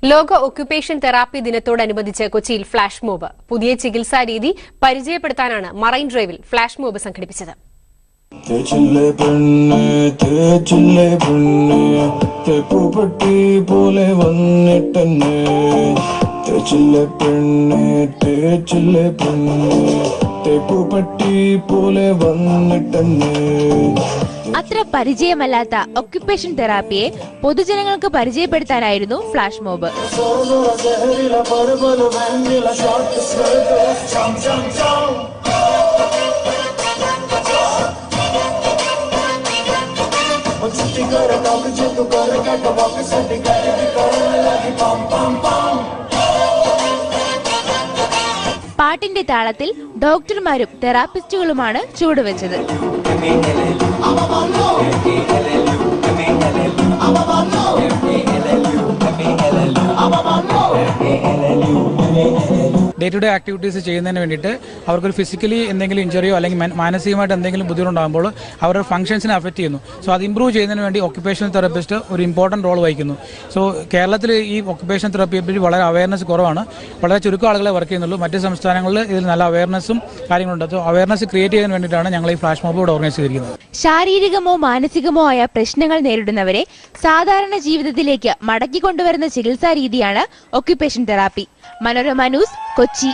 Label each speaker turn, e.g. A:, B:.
A: ലോക occupation therapy ദിനത്തോടനുബന്ധിച്ച് കൊച്ചിയിൽ ഫ്ലാഷ് മോബ്. പുതിയ ചികിത്സാ രീതി പരിചയപ്പെടുത്താനാണ് മറൈൻ ഡ്രൈവിൽ ഫ്ലാഷ് മോബ് സംഘടിപ്പിച്ചത്.
B: അത്ര പരിചയമല്ലാത്ത ഒക്യുപേഷൻ തെറാപ്പിയെ പൊതുജനങ്ങൾക്ക് പരിചയപ്പെടുത്താനായിരുന്നു ഫ്ലാഷ് മോബ്. പാട്ടിന്റെ താളത്തിൽ ഡോക്ടർമാരും തെറാപ്പിസ്റ്റുകളുമാണ് ചുവടുവെച്ചത്.
C: ഡേ ടു ഡേ ആക്ടിവിറ്റീസ് ചെയ്യുന്നതിന് വേണ്ടിയിട്ട് അവർക്കൊരു ഫിസിക്കലി എന്തെങ്കിലും ഇഞ്ചറിയോ അല്ലെങ്കിൽ മാനസികമായിട്ട് എന്തെങ്കിലും ബുദ്ധിമുട്ടുണ്ടാകുമ്പോൾ അവരുടെ ഫംഗ്ഷൻസിനെ അഫക്റ്റ് ചെയ്യുന്നു. സോ അത് ഇംപ്രൂവ് ചെയ്യുന്നതിന് വേണ്ടി ഒക്യുപേഷണൽ തെറാപ്പിസ്റ്റ് ഒരു ഇമ്പോർട്ടൻറ്റ് റോൾ വഹിക്കുന്നു. സോ കേരളത്തിൽ ഈ ഒക്യുപേഷണൽ തെറാപ്പിയെ പറ്റി വളരെ അവയർനെസ് കുറവാണ്. വളരെ ചുരുക്കം ആളുകളെ വർക്ക് ചെയ്യുന്നുള്ളൂ. മറ്റ് സംസ്ഥാനങ്ങളിൽ ഇതിൽ നല്ല അവയർനെസ്സും കാര്യങ്ങളുണ്ട്. സോ അവയർനെസ് ക്രിയേറ്റ് ചെയ്യാൻ വേണ്ടിയിട്ടാണ് ഞങ്ങൾ ഈ ഫ്ലാഷ് മോബ് ഓർഗനൈസ് ചെയ്തിരിക്കുന്നത്.
B: ശാരീരികമോ മാനസികമോ ആയ പ്രശ്നങ്ങൾ നേരിടുന്നവരെ സാധാരണ ജീവിതത്തിലേക്ക് മടക്കിക്കൊണ്ടുവരുന്ന ചികിത്സാ രീതിയാണ് occupation therapy. Manorama news, Kochi.